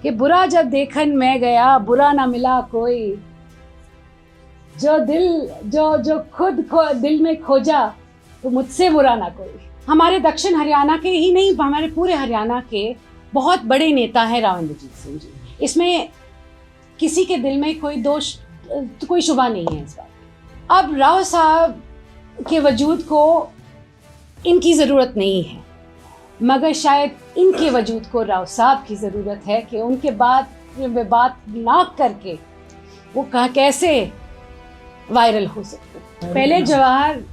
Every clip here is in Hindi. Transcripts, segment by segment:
कि बुरा जब देखन मैं गया, बुरा ना मिला कोई, जो खुद को दिल में खोजा तो मुझसे बुरा ना कोई। हमारे दक्षिण हरियाणा के ही नहीं, हमारे पूरे हरियाणा के बहुत बड़े नेता हैं राव इंद्रजीत सिंह जी। इसमें किसी के दिल में कोई दोष, कोई शुबा नहीं है इस बात। अब राव साहब के वजूद को इनकी ज़रूरत नहीं है, मगर शायद इनके वजूद को राव साहब की ज़रूरत है कि उनके बाद वे बात ना करके वो कैसे वायरल हो सकते। पहले जवाहर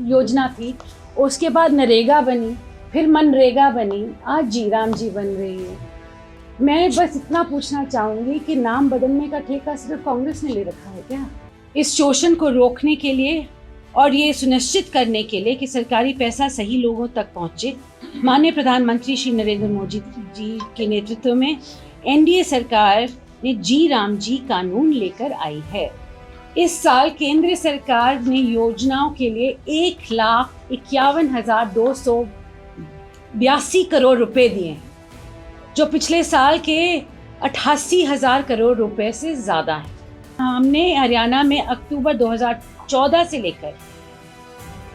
योजना थी, उसके बाद नरेगा बनी, फिर मनरेगा बनी, आज जी राम जी बन रही है। मैं बस इतना पूछना चाहूँगी कि नाम बदलने का ठेका सिर्फ कांग्रेस ने ले रखा है क्या? इस शोषण को रोकने के लिए और ये सुनिश्चित करने के लिए कि सरकारी पैसा सही लोगों तक पहुँचे, माननीय प्रधानमंत्री श्री नरेंद्र मोदी जी के नेतृत्व में एनडीए सरकार ने जी राम जी कानून लेकर आई है। इस साल केंद्र सरकार ने योजनाओं के लिए 1,51,282 करोड़ रुपए दिए हैं, जो पिछले साल के 88,000 करोड़ रुपए से ज़्यादा है। हमने हरियाणा में अक्टूबर 2014 से लेकर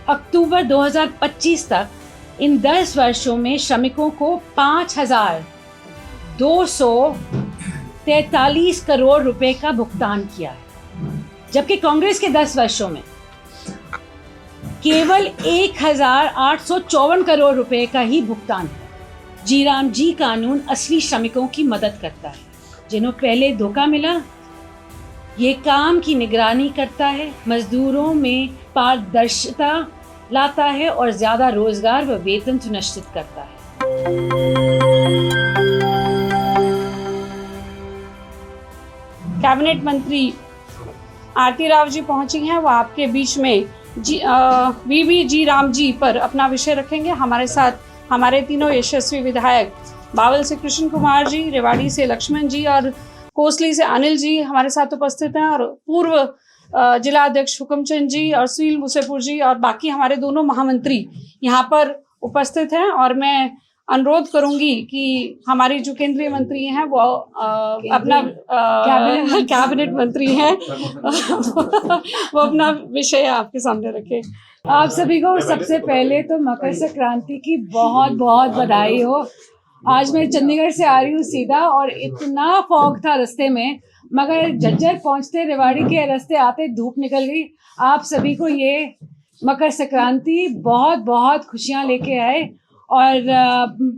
अक्टूबर 2025 तक इन 10 वर्षों में श्रमिकों को 5,243 करोड़ रुपए का भुगतान किया है, जबकि कांग्रेस के 10 वर्षों में केवल 1,854 करोड़ रुपए का ही भुगतान है। जी राम जी कानून असली श्रमिकों की मदद करता है, जिन्हें पहले धोखा मिला। ये काम की निगरानी करता है, मजदूरों में पारदर्शिता लाता है और ज़्यादा रोजगार व वेतन सुनिश्चित करता है। कैबिनेट मंत्री आरती राव जी पहुंची हैं, वो आपके बीच में वीबी जी राम जी पर अपना विषय रखेंगे। हमारे साथ हमारे तीनों यशस्वी विधायक बावल से कृष्ण कुमार जी, रेवाड़ी से लक्ष्मण जी और कोसली से अनिल जी हमारे साथ उपस्थित हैं, और पूर्व जिला अध्यक्ष हुकमचंद जी और सुनील मुसेपुर जी और बाकी हमारे दोनों महामंत्री यहाँ पर उपस्थित हैं। और मैं अनुरोध करूंगी कि हमारी जो केंद्रीय मंत्री हैं वो अपना कैबिनेट मंत्री हैं वो अपना विषय आपके सामने रखें। आप सभी को सबसे पहले तो मकर संक्रांति की बहुत बहुत बधाई हो। आज मैं चंडीगढ़ से आ रही हूँ सीधा, और इतना फॉग था रास्ते में, मगर झज्जर पहुँचते रेवाड़ी के रास्ते आते धूप निकल गई। आप सभी को ये मकर संक्रांति बहुत बहुत खुशियाँ लेके आए, और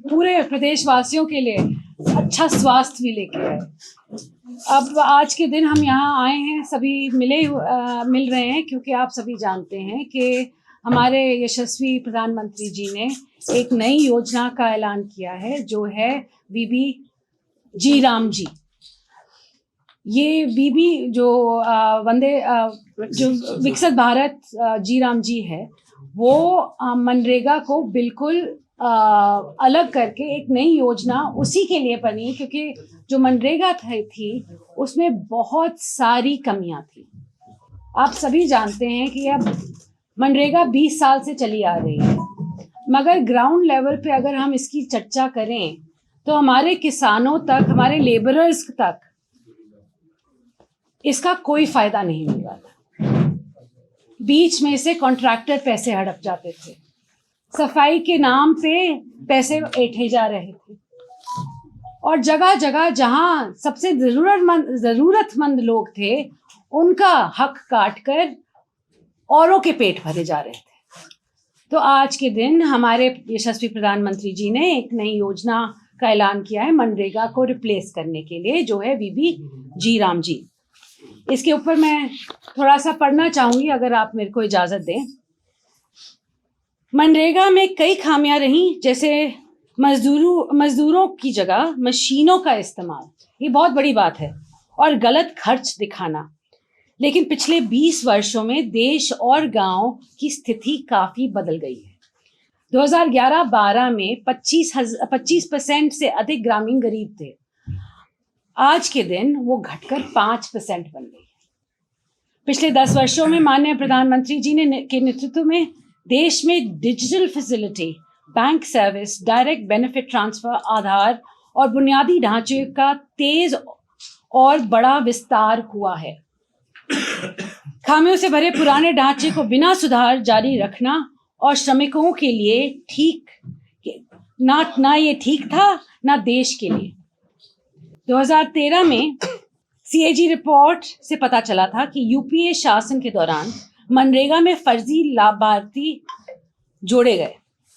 पूरे प्रदेशवासियों के लिए अच्छा स्वास्थ्य भी लेके आए। अब आज के दिन हम यहाँ आए हैं, सभी मिल रहे हैं, क्योंकि आप सभी जानते हैं कि हमारे यशस्वी प्रधानमंत्री जी ने एक नई योजना का ऐलान किया है, जो है वीबी जी राम जी। ये वीबी जो जो विकसित भारत जी राम जी है, वो मनरेगा को बिल्कुल अलग करके एक नई योजना उसी के लिए बनी, क्योंकि जो मनरेगा थी उसमें बहुत सारी कमियां थी। आप सभी जानते हैं कि अब मनरेगा 20 साल से चली आ रही है, मगर ग्राउंड लेवल पे अगर हम इसकी चर्चा करें तो हमारे किसानों तक, हमारे लेबरर्स तक इसका कोई फायदा नहीं मिल रहा था। बीच में से कॉन्ट्रैक्टर पैसे हड़प जाते थे, सफाई के नाम पे पैसे ऐंठे जा रहे थे, और जगह जगह जहां सबसे जरूरतमंद लोग थे उनका हक काटकर औरों के पेट भरे जा रहे थे। तो आज के दिन हमारे यशस्वी प्रधानमंत्री जी ने एक नई योजना का ऐलान किया है मनरेगा को रिप्लेस करने के लिए, जो है वीबी जी राम जी। इसके ऊपर मैं थोड़ा सा पढ़ना चाहूंगी, अगर आप मेरे को इजाजत दें। मनरेगा में कई खामियां रहीं, जैसे मजदूरों की जगह मशीनों का इस्तेमाल, ये बहुत बड़ी बात है, और गलत खर्च दिखाना। लेकिन पिछले 20 वर्षों में देश और गांव की स्थिति काफी बदल गई है। 2011-12 में 25% से अधिक ग्रामीण गरीब थे। आज के दिन वो घटकर 5% बन गई है। पिछले 10 वर्षों में माननीय प्रधानमंत्री जी के नेतृत्व में देश में digital facility, bank service, direct benefit transfer, Aadhaar और बुनियादी ढांचे का तेज और बड़ा विस्तार हुआ है। खामियों से भरे पुराने ढांचे को बिना सुधार जारी रखना और श्रमिकों के लिए ना ये ठीक था ना देश के लिए। 2013 में CAG रिपोर्ट से पता चला था कि यूपीए शासन के दौरान मनरेगा में फर्जी लाभार्थी जोड़े गए,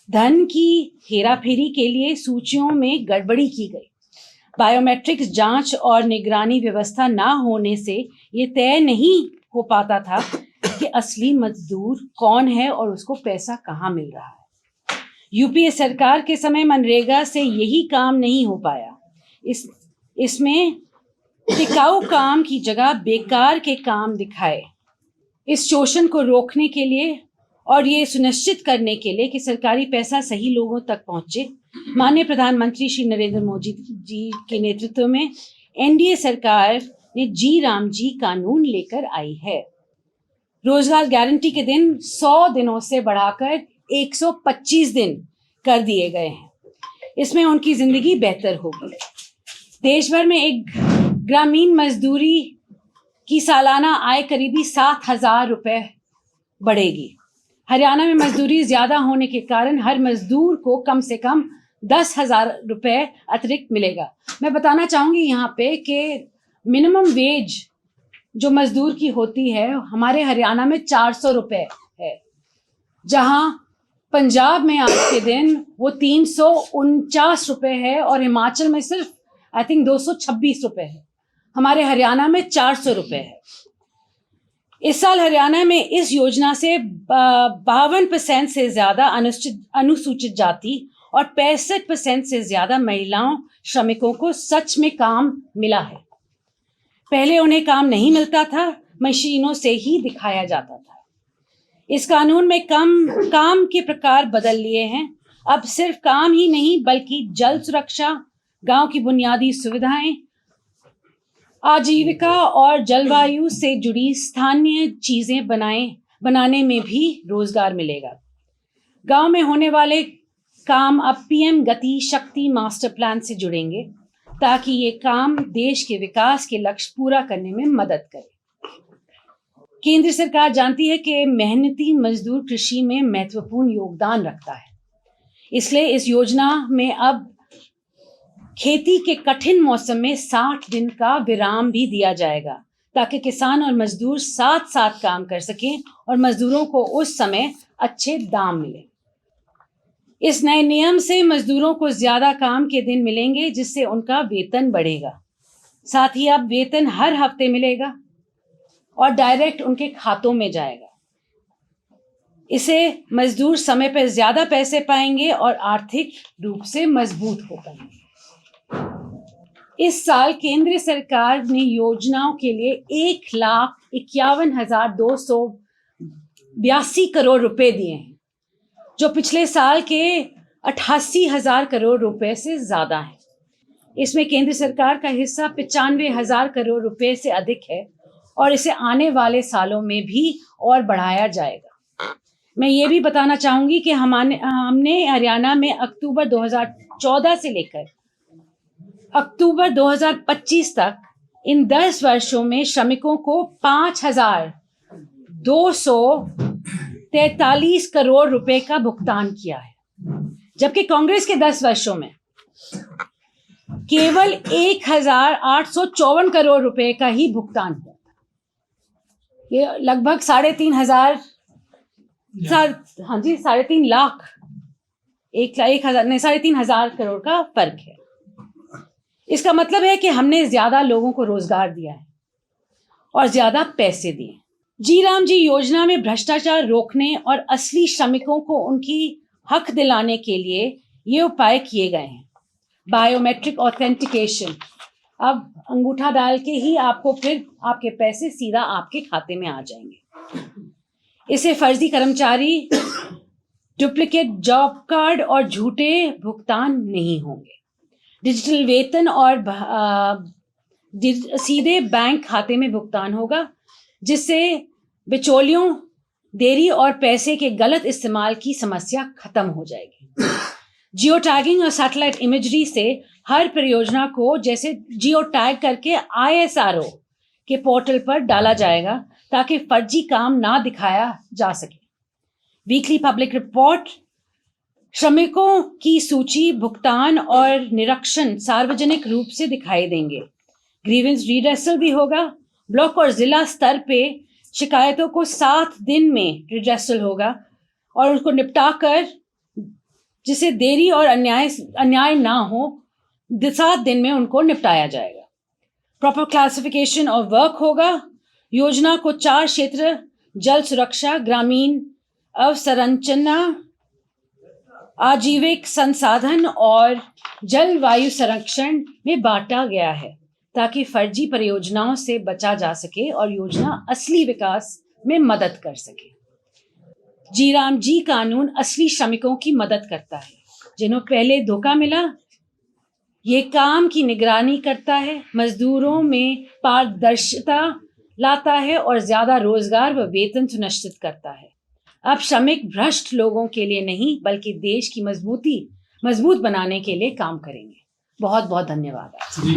धन की हेराफेरी के लिए सूचियों में गड़बड़ी की गई, बायोमेट्रिक्स जांच और निगरानी व्यवस्था ना होने से ये तय नहीं हो पाता था कि असली मजदूर कौन है और उसको पैसा कहाँ मिल रहा है। यूपीए सरकार के समय मनरेगा से यही काम नहीं हो पाया। इसमें टिकाऊ काम की जगह बेकार के काम दिखाए। इस शोषण को रोकने के लिए और ये सुनिश्चित करने के लिए कि सरकारी पैसा सही लोगों तक पहुंचे, माननीय प्रधानमंत्री श्री नरेंद्र मोदी जी के नेतृत्व में एनडीए सरकार ने जी राम जी कानून लेकर आई है। रोजगार गारंटी के दिन 100 दिनों से बढ़ाकर 125 दिन कर दिए गए हैं। इसमें उनकी जिंदगी बेहतर होगी। देश भर में एक ग्रामीण मजदूरी की सालाना आय करीबी 7,000 रुपए बढ़ेगी। हरियाणा में मजदूरी ज्यादा होने के कारण हर मजदूर को कम से कम 10,000 रुपए अतिरिक्त मिलेगा। मैं बताना चाहूंगी यहाँ पे कि मिनिमम वेज जो मजदूर की होती है हमारे हरियाणा में 400 रुपए है, जहां पंजाब में आज के दिन वो 349 रुपए है और हिमाचल में सिर्फ आई थिंक 226 रुपए है। हमारे हरियाणा में 400 रुपए है। इस साल हरियाणा में इस योजना से 52% से ज्यादा अनुसूचित जाति और 65% से ज्यादा महिलाओं श्रमिकों को सच में काम मिला है। पहले उन्हें काम नहीं मिलता था, मशीनों से ही दिखाया जाता था। इस कानून में काम के प्रकार बदल लिए हैं। अब सिर्फ काम ही नहीं बल्कि जल सुरक्षा, गांव की बुनियादी सुविधाएं, आजीविका और जलवायु से जुड़ी स्थानीय चीजें बनाने में भी रोजगार मिलेगा। गांव में होने वाले काम अब पीएम गति शक्ति मास्टर प्लान से जुड़ेंगे ताकि ये काम देश के विकास के लक्ष्य पूरा करने में मदद करे। केंद्र सरकार जानती है कि मेहनती मजदूर कृषि में महत्वपूर्ण योगदान रखता है, इसलिए इस योजना में अब खेती के कठिन मौसम में 60 दिन का विराम भी दिया जाएगा ताकि किसान और मजदूर साथ साथ काम कर सकें और मजदूरों को उस समय अच्छे दाम मिले। इस नए नियम से मजदूरों को ज्यादा काम के दिन मिलेंगे, जिससे उनका वेतन बढ़ेगा। साथ ही अब वेतन हर हफ्ते मिलेगा और डायरेक्ट उनके खातों में जाएगा। इसे मजदूर समय पर ज्यादा पैसे पाएंगे और आर्थिक रूप से मजबूत हो पाएंगे। इस साल केंद्र सरकार ने योजनाओं के लिए 1,51,282 करोड़ रुपए दिए हैं, जो पिछले साल के 88,000 करोड़ रुपए से ज्यादा है। इसमें केंद्र सरकार का हिस्सा 95,000 करोड़ रुपए से अधिक है और इसे आने वाले सालों में भी और बढ़ाया जाएगा। मैं ये भी बताना चाहूंगी कि हमने हरियाणा में अक्टूबर 2014 से लेकर अक्टूबर 2025 तक इन 10 वर्षों में श्रमिकों को 5,243 करोड़ रुपए का भुगतान किया है, जबकि कांग्रेस के 10 वर्षों में केवल 1,854 करोड़ रुपए का ही भुगतान हुआ था। ये लगभग 3,500 3.5 लाख 3,500 करोड़ का फर्क है। इसका मतलब है कि हमने ज्यादा लोगों को रोजगार दिया है और ज्यादा पैसे दिए। जी राम जी योजना में भ्रष्टाचार रोकने और असली श्रमिकों को उनकी हक दिलाने के लिए ये उपाय किए गए हैं। बायोमेट्रिक ऑथेंटिकेशन, अब अंगूठा डाल के ही आपको फिर आपके पैसे सीधा आपके खाते में आ जाएंगे। इससे फर्जी कर्मचारी, डुप्लीकेट जॉब कार्ड और झूठे भुगतान नहीं होंगे। डिजिटल वेतन और सीधे बैंक खाते में भुगतान होगा, जिससे बिचौलियों, देरी और पैसे के गलत इस्तेमाल की समस्या खत्म हो जाएगी। जियो टैगिंग और सैटेलाइट इमेजरी से हर परियोजना को जैसे जियो टैग करके ISRO के पोर्टल पर डाला जाएगा ताकि फर्जी काम ना दिखाया जा सके। वीकली पब्लिक रिपोर्ट, श्रमिकों की सूची, भुगतान और निरीक्षण सार्वजनिक रूप से दिखाई देंगे। ग्रीवेंस रिड्रेसल भी होगा। ब्लॉक और जिला स्तर पे शिकायतों को 7 दिन में रिड्रेसल होगा और उनको निपटा कर जिसे देरी और अन्याय ना हो 7 दिन में उनको निपटाया जाएगा। प्रॉपर क्लासिफिकेशन ऑफ वर्क होगा। योजना को 4 क्षेत्र जल सुरक्षा, ग्रामीण अवसंरचना, आजीविक संसाधन और जलवायु संरक्षण में बांटा गया है ताकि फर्जी परियोजनाओं से बचा जा सके और योजना असली विकास में मदद कर सके। जीराम जी कानून असली श्रमिकों की मदद करता है जिन्हें पहले धोखा मिला। ये काम की निगरानी करता है, मजदूरों में पारदर्शिता लाता है और ज्यादा रोजगार व वेतन सुनिश्चित करता है। अब श्रमिक भ्रष्ट लोगों के लिए नहीं बल्कि देश की मजबूत बनाने के लिए काम करेंगे। बहुत बहुत धन्यवाद। जी,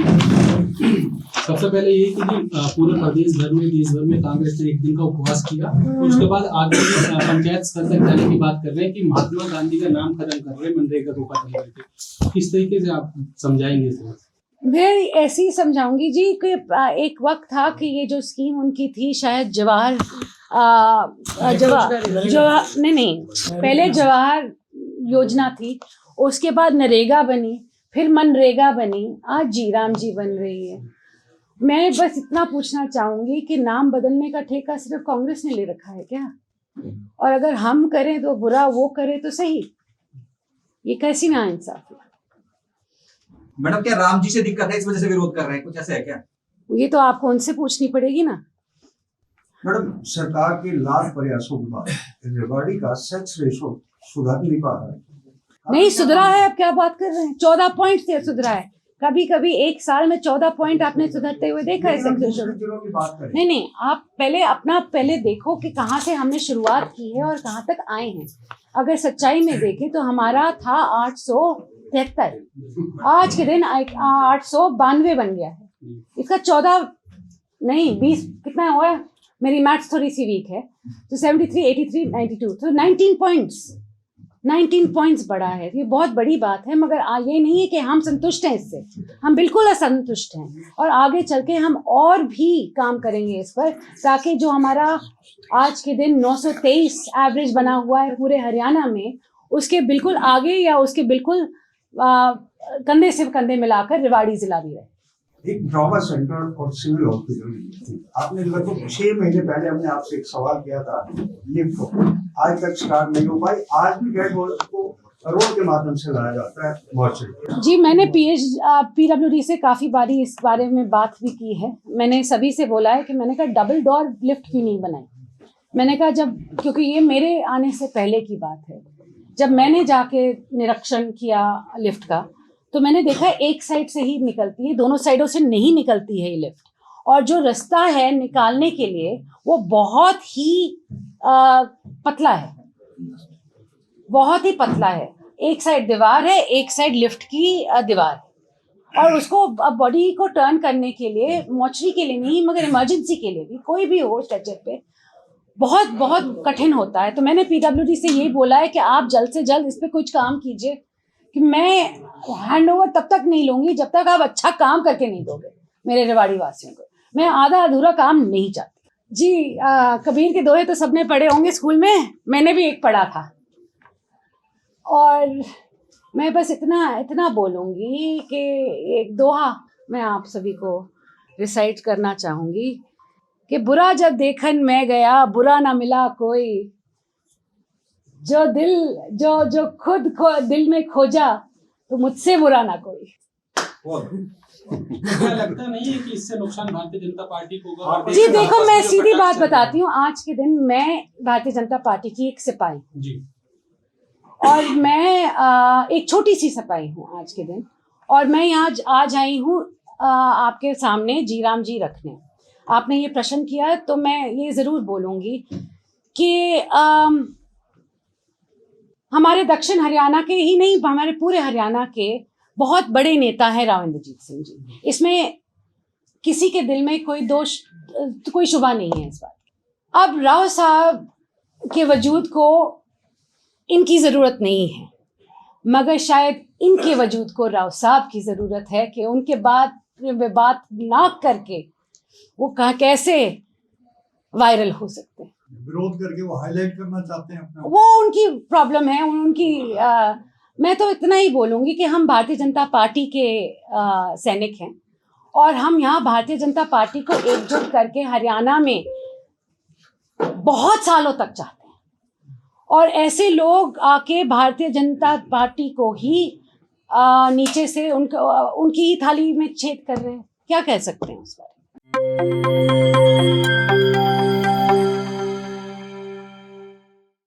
सबसे पहले ये कि पूरे प्रदेश भर में, देश भर में कांग्रेस ने एक दिन का उपवास किया। उसके बाद आगे पंचायत स्तर तक जाने की बात कर रहे हैं कि महात्मा गांधी का नाम खत्म कर रहे हैं, मनरेगा को खत्म करके। किस तरीके से आप समझाएंगे सर? मैं ऐसे ही समझाऊंगी जी कि एक वक्त था कि ये जो स्कीम उनकी थी शायद जवाहर नहीं, पहले जवाहर योजना थी, उसके बाद नरेगा बनी, फिर मनरेगा बनी, आज जीराम जी बन रही है। मैं बस इतना पूछना चाहूंगी कि नाम बदलने का ठेका सिर्फ कांग्रेस ने ले रखा है क्या? और अगर हम करें तो बुरा, वो करे तो सही, ये कैसी नाइंसाफी? मैडम, क्या राम जी से दिक्कत है, इस वजह से विरोध कर रहे हैं, कुछ ऐसा है क्या? ये तो आपको उनसे पूछनी पड़ेगी ना। मैडम, सरकार के लाख प्रयासों के बाद रेवाड़ी का सेक्स रेशो सुधर नहीं पा रहा है। नहीं सुधरा है, आप क्या बात कर रहे हैं? 14 पॉइंट से सुधरा है। कभी कभी एक साल में 14 पॉइंट आपने सुधरते हुए देखा है सेक्स रेशो? नहीं, आप पहले देखो कि कहाँ से हमने शुरुआत की है और कहाँ तक आए हैं। अगर सच्चाई में देखें तो हमारा था 873, आज के दिन 892 बन गया है। इसका 20 कितना हुआ? मेरी मैथ्स थोड़ी सी वीक है, तो 73, 83, 92, तो 19 पॉइंट्स बढ़ा है। ये बहुत बड़ी बात है, मगर ये नहीं है कि हम संतुष्ट हैं इससे, हम बिल्कुल असंतुष्ट हैं और आगे चल के हम और भी काम करेंगे इस पर, ताकि जो हमारा आज के दिन 923 एवरेज बना हुआ है पूरे हरियाणा में, उसके बिल्कुल आगे या उसके बिल्कुल कंधे से कंधे मिलाकर रेवाड़ी जिला भी रहे। एक ट्रॉमा सेंटर और सिविल हॉस्पिटल, आपने लगभग 6 महीने पहले हमने आपसे एक सवाल किया था लिफ्ट को, आज तक स्टार्ट नहीं हो पाई। आज भी डेड बॉडी को रोड के माध्यम से लाया जाता है मॉर्चरी। जी, मैंने PWD से काफी बारी इस बारे में बात भी की है। मैंने सभी से बोला है कि मैंने कहा डबल डोर लिफ्ट क्यों नहीं बनाई। मैंने कहा क्योंकि ये मेरे आने से पहले की बात है, जब मैंने जाके निरीक्षण किया लिफ्ट का, तो मैंने देखा एक साइड से ही निकलती है, दोनों साइडों से नहीं निकलती है ये लिफ्ट। और जो रास्ता है निकालने के लिए वो बहुत ही पतला है, बहुत ही पतला है। एक साइड दीवार है, एक साइड लिफ्ट की दीवार है। और उसको बॉडी को टर्न करने के लिए, मॉर्चरी के लिए नहीं मगर इमरजेंसी के लिए भी, कोई भी हो स्ट्रेचर पे, बहुत बहुत कठिन होता है। तो मैंने PWD से यही बोला है कि आप जल्द से जल्द इस पे कुछ काम कीजिए, कि मैं हैंडओवर तब तक नहीं लूंगी जब तक आप अच्छा काम करके नहीं दोगे मेरे रेवाड़ी वासियों को। मैं आधा अधूरा काम नहीं चाहती जी। कबीर के दोहे तो सबने पढ़े होंगे स्कूल में, मैंने भी एक पढ़ा था। और मैं बस इतना बोलूँगी कि एक दोहा मैं आप सभी को रिसाइट करना चाहूँगी कि बुरा जब देखन मैं गया, बुरा ना मिला कोई, जो खुद दिल में खोजा तो मुझसे बुरा ना कोई। क्या लगता नहीं है कि इससे नुकसान भारतीय जनता पार्टी को होगा? जी देखो, मैं सीधी बात बताती हूँ। आज के दिन मैं भारतीय जनता पार्टी की एक सिपाही जी, और मैं एक छोटी सी सिपाही हूँ आज के दिन, और मैं यहाँ आज आई हूँ आपके सामने जीराम जी रखने। आपने ये प्रश्न किया तो मैं ये ज़रूर बोलूँगी कि हमारे दक्षिण हरियाणा के ही नहीं, हमारे पूरे हरियाणा के बहुत बड़े नेता हैं राव इंद्रजीत सिंह जी, इसमें किसी के दिल में कोई दोष, कोई शुबा नहीं है इस बात की। अब राव साहब के वजूद को इनकी ज़रूरत नहीं है, मगर शायद इनके वजूद को राव साहब की ज़रूरत है कि उनके बाद वे बात ना करके वो कैसे वायरल हो सकते हैं। विरोध करके वो हाईलाइट करना चाहते हैं अपना। वो उनकी प्रॉब्लम है, उनकी मैं तो इतना ही बोलूँगी कि हम भारतीय जनता पार्टी के सैनिक हैं और हम यहाँ भारतीय जनता पार्टी को एकजुट करके हरियाणा में बहुत सालों तक चाहते हैं, और ऐसे लोग आके भारतीय जनता पार्टी को ही नीचे से उनकी ही थाली में छेद कर रहे हैं, क्या कह सकते हैं उस पर।